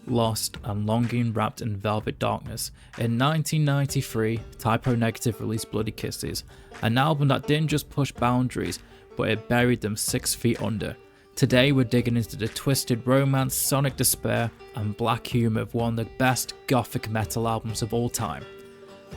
Lost, and Longing Wrapped in Velvet Darkness. In 1993, Typo Negative released Bloody Kisses, an album that didn't just push boundaries, but it buried them 6 feet under. Today we're digging into the twisted romance, sonic despair, and black humour of one of the best gothic metal albums of all time.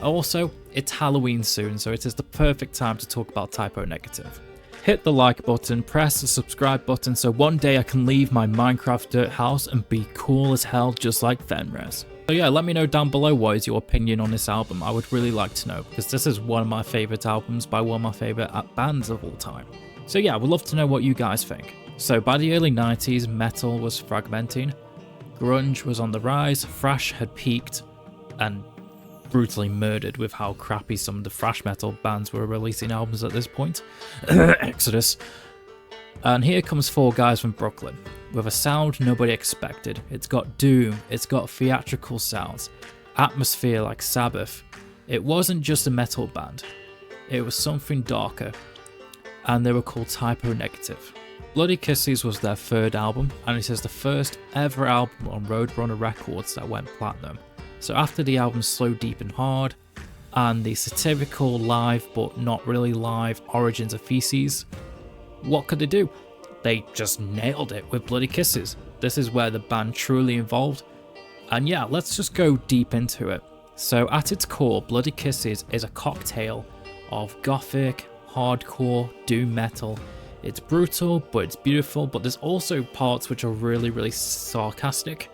Also, it's Halloween soon, so it is the perfect time to talk about Typo Negative. Hit the like button, press the subscribe button so one day I can leave my Minecraft dirt house and be cool as hell just like Fenris. So yeah, let me know down below what is your opinion on this album. I would really like to know, because this is one of my favourite albums by one of my favourite bands of all time. So yeah, I would love to know what you guys think. So by the early 90s, metal was fragmenting, grunge was on the rise, thrash had peaked and brutally murdered with how crappy some of the thrash metal bands were releasing albums at this point. Exodus. And here comes 4 guys from Brooklyn, with a sound nobody expected. It's got doom, it's got theatrical sounds, atmosphere like Sabbath. It wasn't just a metal band, it was something darker, and they were called Typo Negative. Bloody Kisses was their 3rd album, and it is the first ever album on Roadrunner Records that went platinum. So after the album Slow Deep and Hard, and the satirical live but not really live origins of Feces, what could they do? They just nailed it with Bloody Kisses. This is where the band truly evolved, and yeah, let's just go deep into it. So at its core, Bloody Kisses is a cocktail of gothic, hardcore, doom metal. It's brutal, but it's beautiful, but there's also parts which are really sarcastic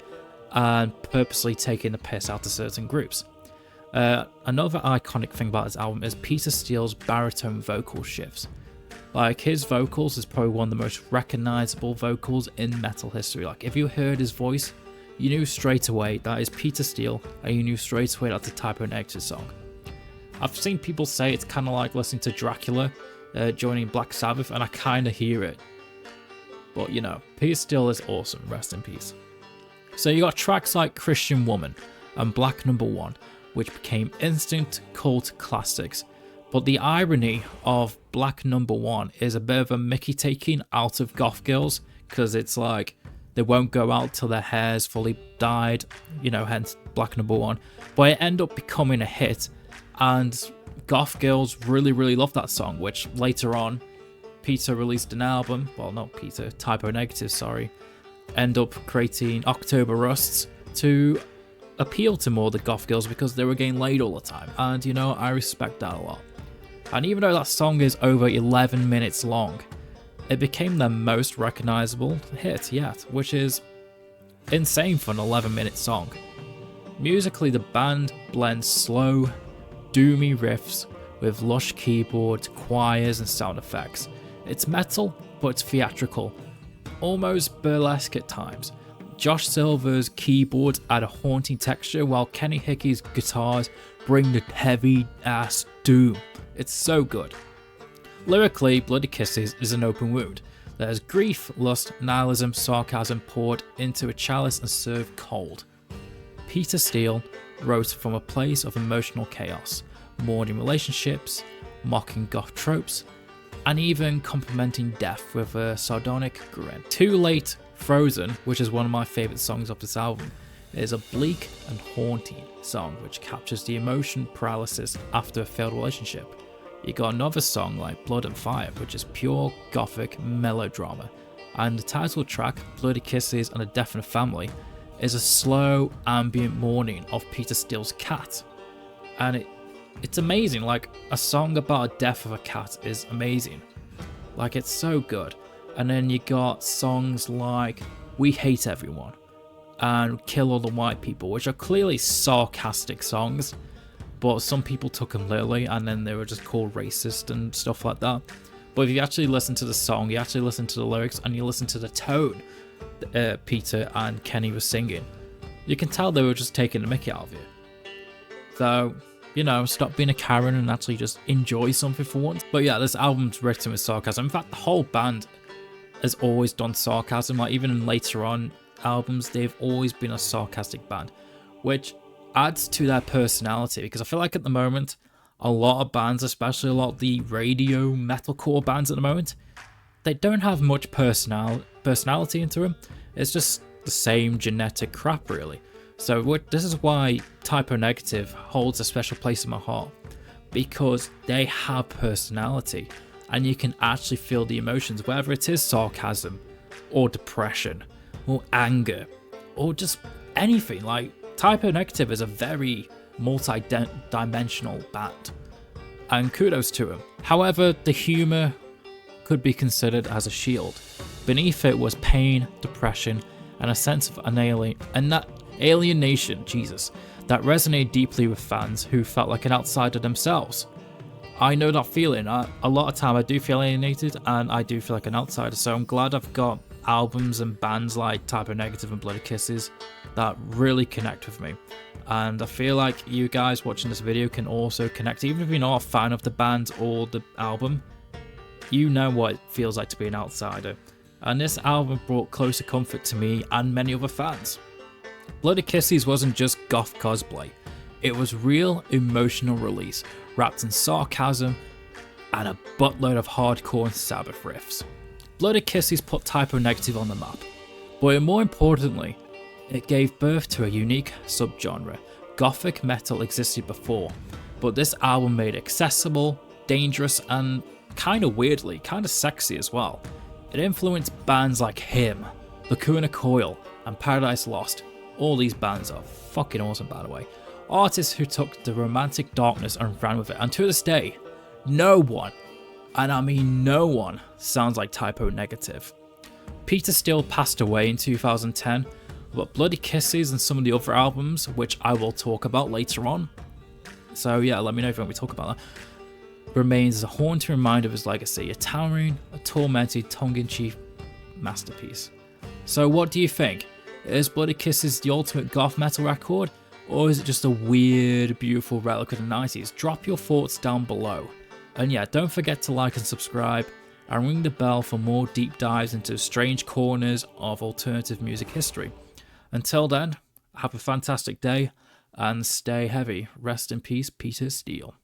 and purposely taking the piss out of certain groups. Another iconic thing about this album is Peter Steele's baritone vocal shifts. Like, his vocals is probably one of the most recognizable vocals in metal history. Like, if you heard his voice, you knew straight away that is Peter Steele, and you knew straight away that's a Typo Negative song. I've seen people say it's kind of like listening to Dracula joining Black Sabbath, and I kind of hear it. But you know, Peter Steele is awesome, rest in peace. So you got tracks like Christian Woman and Black Number 1, which became instant cult classics. But the irony of Black Number 1 is a bit of a Mickey taking out of goth girls, because it's like they won't go out till their hair's fully dyed, you know, hence Black Number 1. But it ended up becoming a hit, and goth girls really love that song, which later on Peter released an album, well not Peter, Typo Negative, sorry, end up creating October Rusts to appeal to more of the goth girls because they were getting laid all the time, and you know, I respect that a lot. And even though that song is over 11 minutes long, it became their most recognizable hit yet, which is insane for an 11-minute song. Musically, the band blends slow, doomy riffs with lush keyboards, choirs and sound effects. It's metal, but it's theatrical, almost burlesque at times. Josh Silver's keyboards add a haunting texture, while Kenny Hickey's guitars bring the heavy ass doom. It's so good. Lyrically, Bloody Kisses is an open wound. There's grief, lust, nihilism, sarcasm poured into a chalice and served cold. Peter Steele wrote from a place of emotional chaos, mourning relationships, mocking goth tropes, and even complimenting death with a sardonic grin. Too Late Frozen, which is one of my favourite songs of this album, is a bleak and haunting song which captures the emotion paralysis after a failed relationship. You got another song like Blood and Fire, which is pure gothic melodrama, and the title track, Bloody Kisses and a Death in a Family, is a slow ambient mourning of Peter Steele's cat. And it's amazing, like a song about a death of a cat is amazing. Like, it's so good. And then you got songs like We Hate Everyone and Kill All the White People, which are clearly sarcastic songs, but some people took them literally and then they were just called racist and stuff like that. But if you actually listen to the song, you actually listen to the lyrics and you listen to the tone Peter and Kenny were singing, you can tell they were just taking the mickey out of you. So, you know, stop being a Karen and actually just enjoy something for once. But yeah, this album's written with sarcasm. In fact, the whole band has always done sarcasm. Like, even in later on albums, they've always been a sarcastic band, which adds to their personality, because I feel like at the moment, a lot of bands, especially a lot of the radio metalcore bands at the moment, they don't have much personality into them. It's just the same genetic crap really. So this is why Typo Negative holds a special place in my heart, because they have personality and you can actually feel the emotions, whether it is sarcasm or depression or anger or just anything. Like, Typo Negative is a very multi-dimensional band, and kudos to him. However, the humour could be considered as a shield. Beneath it was pain, depression, and a sense of alienation, Jesus, that resonated deeply with fans who felt like an outsider themselves. I know that feeling. A lot of time I do feel alienated and I do feel like an outsider, so I'm glad I've got albums and bands like Typo Negative and Bloody Kisses that really connect with me. And I feel like you guys watching this video can also connect, even if you're not a fan of the band or the album. You know what it feels like to be an outsider. And this album brought closer comfort to me and many other fans. Bloody Kisses wasn't just goth cosplay. It was real emotional release, wrapped in sarcasm and a buttload of hardcore and Sabbath riffs. Bloody Kisses put Typo Negative on the map, but more importantly, it gave birth to a unique subgenre. Gothic metal existed before, but this album made it accessible, dangerous, and kinda weirdly, kinda sexy as well. It influenced bands like Him, Lacuna Coil, and Paradise Lost. All these bands are fucking awesome, by the way. Artists who took the romantic darkness and ran with it, and to this day, no one, and I mean no one, sounds like Typo Negative. Peter Steele passed away in 2010, but Bloody Kisses and some of the other albums, which I will talk about later on, so yeah, let me know if you want me to talk about that, remains as a haunting reminder of his legacy, a towering, a tormented, tongue-in-cheek masterpiece. So what do you think? Is Bloody Kisses the ultimate goth metal record, or is it just a weird, beautiful relic of the 90s? Drop your thoughts down below. And yeah, don't forget to like and subscribe, and ring the bell for more deep dives into strange corners of alternative music history. Until then, have a fantastic day, and stay heavy. Rest in peace, Peter Steele.